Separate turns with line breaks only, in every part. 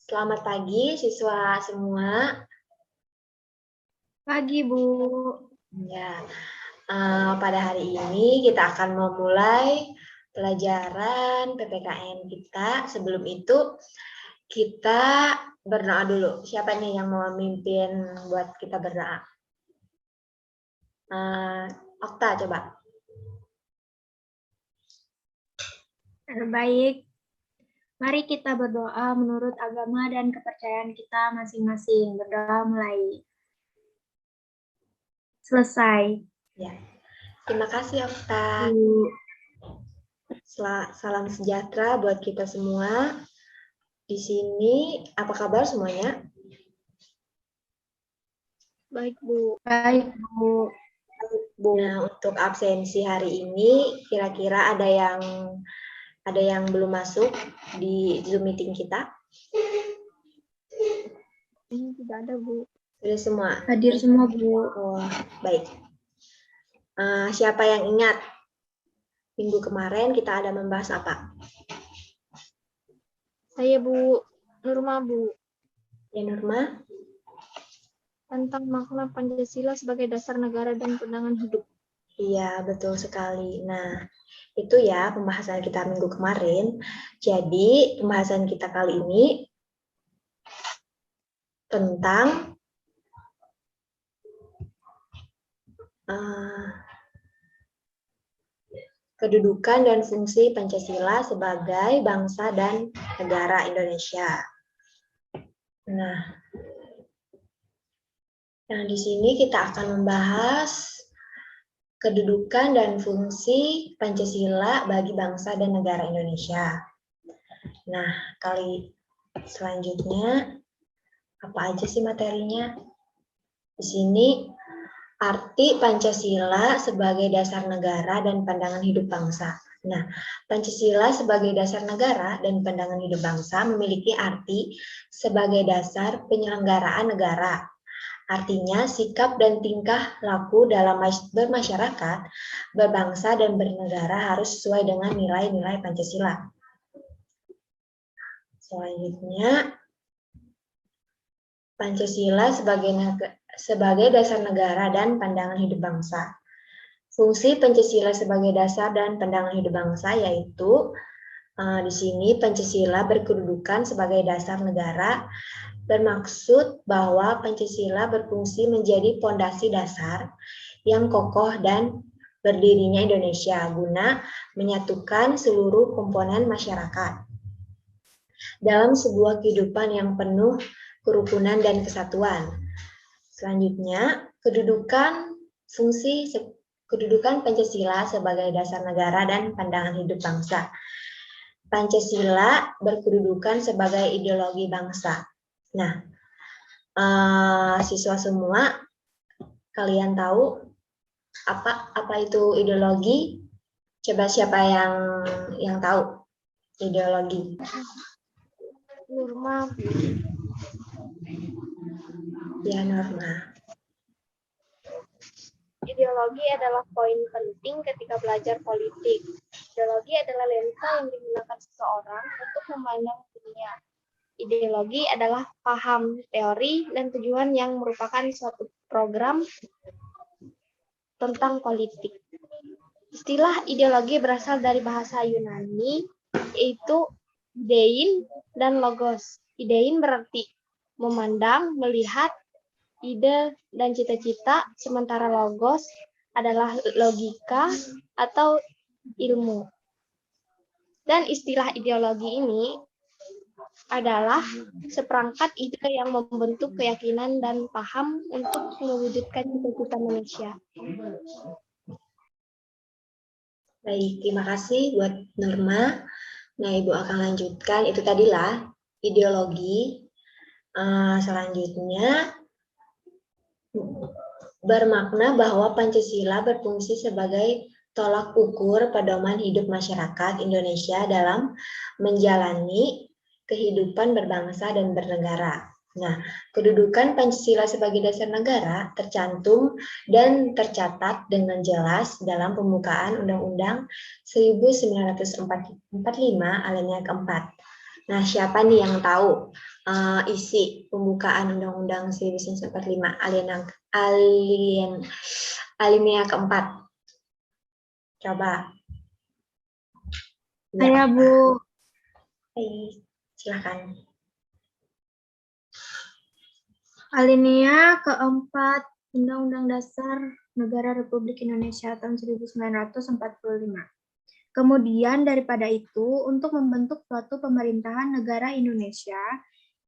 Selamat pagi siswa semua.
Pagi, Bu.
Ya, pada hari ini kita akan memulai pelajaran PPKN kita. Sebelum itu kita berdoa dulu. Siapa nih yang mau memimpin buat kita berdoa? Okta, coba.
Baik. Mari kita berdoa menurut agama dan kepercayaan kita masing-masing. Berdoa mulai. Selesai.
Ya. Terima kasih, Okta.
Bu.
Salam sejahtera buat kita semua. Di sini, apa kabar semuanya?
Baik, Bu. Baik, Bu.
Nah, untuk absensi hari ini, kira-kira ada yang belum masuk di Zoom meeting kita?
Ini tidak ada, Bu.
Sudah semua?
Hadir semua, Bu.
Oh, baik. Siapa yang ingat minggu kemarin kita ada membahas apa?
Saya, Bu. Nurma, Bu.
Ya, Nurma?
Tentang makna Pancasila sebagai dasar negara dan pandangan hidup.
Iya, betul sekali. Nah, itu ya pembahasan kita minggu kemarin. Jadi, pembahasan kita kali ini tentang kedudukan dan fungsi Pancasila sebagai bangsa dan negara Indonesia. Nah, di sini kita akan membahas kedudukan dan fungsi Pancasila bagi bangsa dan negara Indonesia. Nah, kali selanjutnya, apa aja sih materinya? Di sini, arti Pancasila sebagai dasar negara dan pandangan hidup bangsa. Nah, Pancasila sebagai dasar negara dan pandangan hidup bangsa memiliki arti sebagai dasar penyelenggaraan negara. Artinya, sikap dan tingkah laku dalam bermasyarakat, berbangsa, dan bernegara harus sesuai dengan nilai-nilai Pancasila. Selanjutnya, Pancasila sebagai dasar negara dan pandangan hidup bangsa. Fungsi Pancasila sebagai dasar dan pandangan hidup bangsa yaitu di sini Pancasila berkedudukan sebagai dasar negara, bermaksud bahwa Pancasila berfungsi menjadi pondasi dasar yang kokoh dan berdirinya Indonesia guna menyatukan seluruh komponen masyarakat dalam sebuah kehidupan yang penuh kerukunan dan kesatuan. Selanjutnya, kedudukan Pancasila sebagai dasar negara dan pandangan hidup bangsa. Pancasila berkedudukan sebagai ideologi bangsa. Nah, siswa semua, kalian tahu apa itu ideologi? Coba siapa yang tahu ideologi?
Nurma.
Ya, Norma.
Ideologi adalah poin penting ketika belajar politik. Ideologi adalah lensa yang digunakan seseorang untuk memandang dunia. Ideologi adalah paham, teori, dan tujuan yang merupakan suatu program tentang politik. Istilah ideologi berasal dari bahasa Yunani, yaitu idein dan logos. Idein berarti memandang, melihat, ide, dan cita-cita, sementara logos adalah logika atau ilmu. Dan istilah ideologi ini adalah seperangkat ide yang membentuk keyakinan dan paham untuk mewujudkan cita-cita manusia.
Baik, terima kasih buat Norma. Nah, Ibu akan lanjutkan. Itu tadilah ideologi. Selanjutnya, bermakna bahwa Pancasila berfungsi sebagai tolak ukur pedoman hidup masyarakat Indonesia dalam menjalani kehidupan berbangsa dan bernegara. Nah, kedudukan Pancasila sebagai dasar negara tercantum dan tercatat dengan jelas dalam pembukaan Undang-Undang 1945 alinea keempat. Nah, siapa nih yang tahu isi pembukaan Undang-Undang 1945 alinea keempat? Coba.
Saya, Bu.
Baik, silakan.
Alinea keempat Undang-Undang Dasar Negara Republik Indonesia tahun 1945. Kemudian daripada itu, untuk membentuk suatu pemerintahan negara Indonesia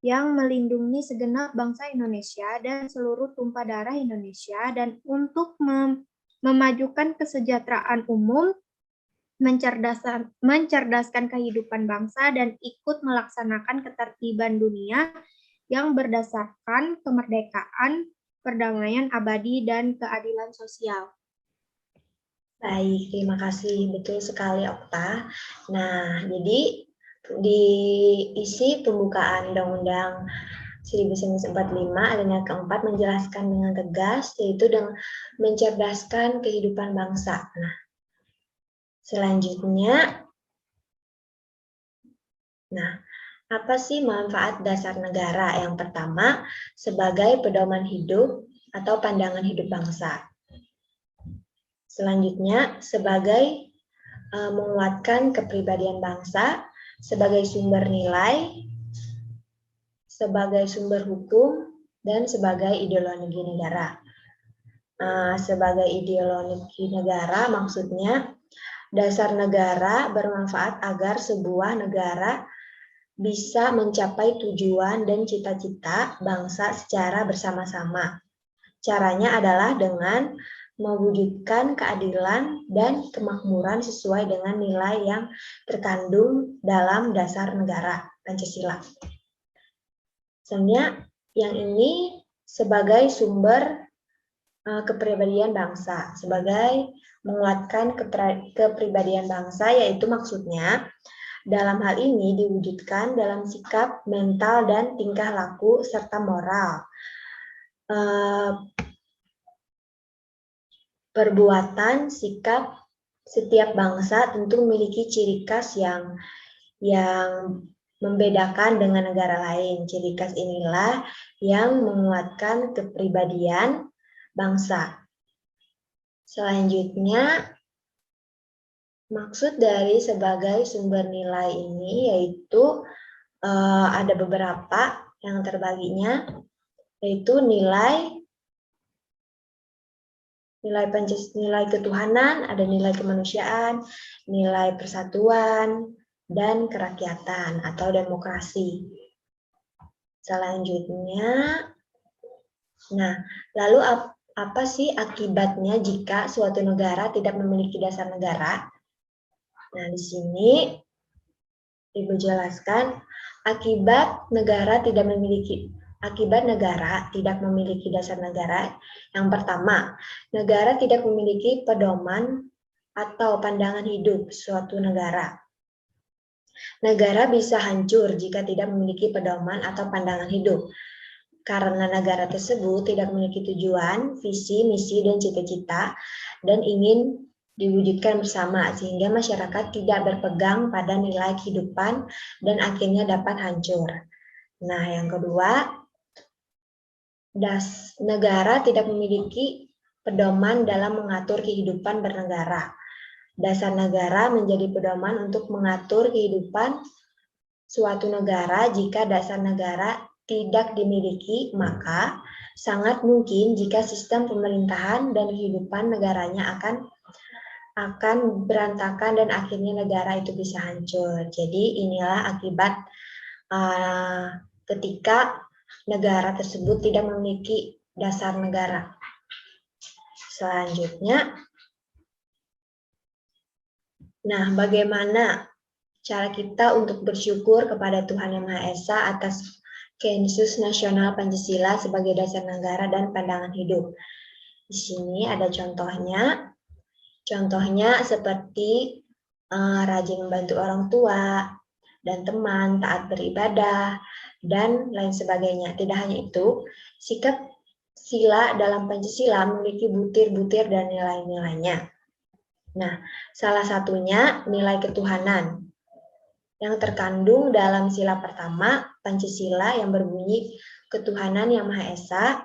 yang melindungi segenap bangsa Indonesia dan seluruh tumpah darah Indonesia, dan untuk memajukan kesejahteraan umum, mencerdaskan kehidupan bangsa, dan ikut melaksanakan ketertiban dunia yang berdasarkan kemerdekaan, perdamaian abadi, dan keadilan sosial.
Baik, terima kasih. Betul sekali, Okta. Nah, jadi di isi pembukaan Undang-Undang 1945 alinea keempat menjelaskan dengan tegas, yaitu dengan mencerdaskan kehidupan bangsa. Nah, selanjutnya, apa sih manfaat dasar negara? Yang pertama, sebagai pedoman hidup atau pandangan hidup bangsa. Selanjutnya, sebagai menguatkan kepribadian bangsa, sebagai sumber nilai, sebagai sumber hukum, dan sebagai ideologi negara. Sebagai ideologi negara maksudnya dasar negara bermanfaat agar sebuah negara bisa mencapai tujuan dan cita-cita bangsa secara bersama-sama. Caranya adalah dengan mewujudkan keadilan dan kemakmuran sesuai dengan nilai yang terkandung dalam dasar negara Pancasila. Sebenarnya yang ini sebagai sumber kepribadian bangsa, sebagai menguatkan kepribadian bangsa, yaitu maksudnya dalam hal ini diwujudkan dalam sikap, mental, dan tingkah laku serta moral. Perbuatan, sikap setiap bangsa tentu memiliki ciri khas yang membedakan dengan negara lain. Ciri khas inilah yang menguatkan kepribadian bangsa. Selanjutnya, maksud dari sebagai sumber nilai ini yaitu ada beberapa yang terbaginya, yaitu nilai ketuhanan, ada nilai kemanusiaan, nilai persatuan, dan kerakyatan atau demokrasi. Selanjutnya, lalu apa sih akibatnya jika suatu negara tidak memiliki dasar negara? Nah, di sini Ibu jelaskan akibat negara tidak memiliki dasar negara. Yang pertama, negara tidak memiliki pedoman atau pandangan hidup suatu negara. Negara bisa hancur jika tidak memiliki pedoman atau pandangan hidup. Karena negara tersebut tidak memiliki tujuan, visi, misi, dan cita-cita, dan ingin diwujudkan bersama, sehingga masyarakat tidak berpegang pada nilai kehidupan dan akhirnya dapat hancur. Nah, yang kedua, negara tidak memiliki pedoman dalam mengatur kehidupan bernegara. Dasar negara menjadi pedoman untuk mengatur kehidupan suatu negara. Jika dasar negara tidak dimiliki, maka sangat mungkin jika sistem pemerintahan dan kehidupan negaranya akan berantakan dan akhirnya negara itu bisa hancur. Jadi inilah akibat ketika negara tersebut tidak memiliki dasar negara. Selanjutnya, bagaimana cara kita untuk bersyukur kepada Tuhan Yang Maha Esa atas Konsensus Nasional Pancasila sebagai dasar negara dan pandangan hidup? Di sini ada contohnya. Contohnya seperti rajin membantu orang tua dan teman, taat beribadah, dan lain sebagainya. Tidak hanya itu, sikap sila dalam Pancasila memiliki butir-butir dan nilai-nilainya. Nah, salah satunya nilai ketuhanan. yang terkandung dalam sila pertama Pancasila yang berbunyi ketuhanan yang Maha Esa.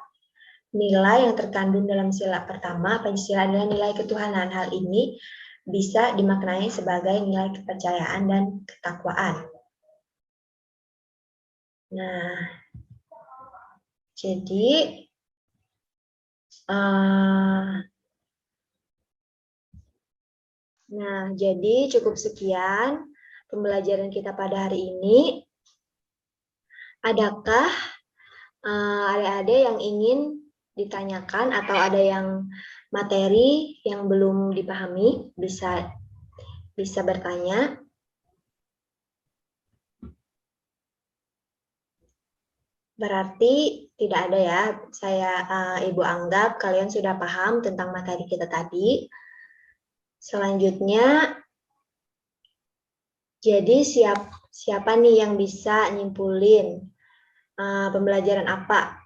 Nilai yang terkandung dalam sila pertama Pancasila adalah nilai ketuhanan. Hal ini bisa dimaknai sebagai nilai kepercayaan dan ketakwaan. Nah, jadi cukup sekian pembelajaran kita pada hari ini. Adakah adik-adik yang ingin ditanyakan atau ada yang materi yang belum dipahami bisa bertanya. Berarti tidak ada ya. Ibu anggap kalian sudah paham tentang materi kita tadi. Selanjutnya, jadi siapa nih yang bisa nyimpulin pembelajaran apa?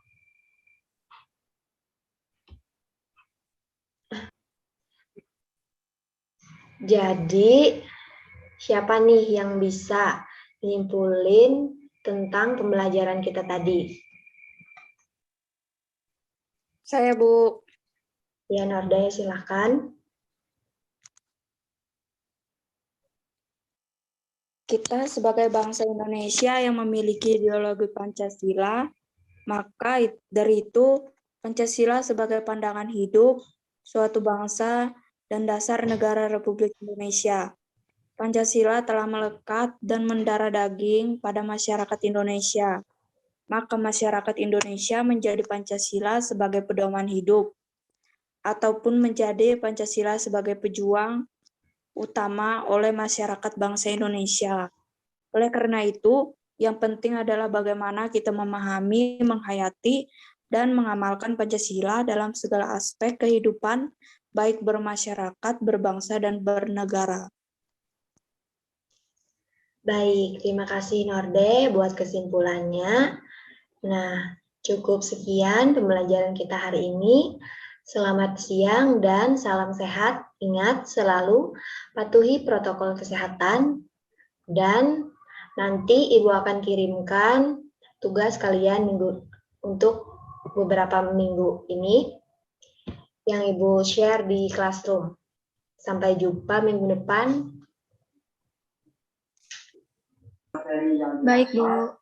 Jadi, siapa nih yang bisa nyimpulin tentang pembelajaran kita tadi?
Saya, Bu.
Ya, Nordaya, silahkan.
Kita sebagai bangsa Indonesia yang memiliki ideologi Pancasila, maka dari itu Pancasila sebagai pandangan hidup suatu bangsa dan dasar negara Republik Indonesia. Pancasila telah melekat dan mendarah daging pada masyarakat Indonesia. Maka masyarakat Indonesia menjadi Pancasila sebagai pedoman hidup, ataupun menjadi Pancasila sebagai pejuang utama oleh masyarakat bangsa Indonesia. Oleh karena itu, yang penting adalah bagaimana kita memahami, menghayati, dan mengamalkan Pancasila dalam segala aspek kehidupan, baik bermasyarakat, berbangsa, dan bernegara.
Baik, terima kasih Norde buat kesimpulannya. Nah, cukup sekian pembelajaran kita hari ini. Selamat siang dan salam sehat. Ingat selalu patuhi protokol kesehatan dan nanti Ibu akan kirimkan tugas kalian untuk beberapa minggu ini yang Ibu share di Classroom. Sampai jumpa minggu depan.
Baik, Bu.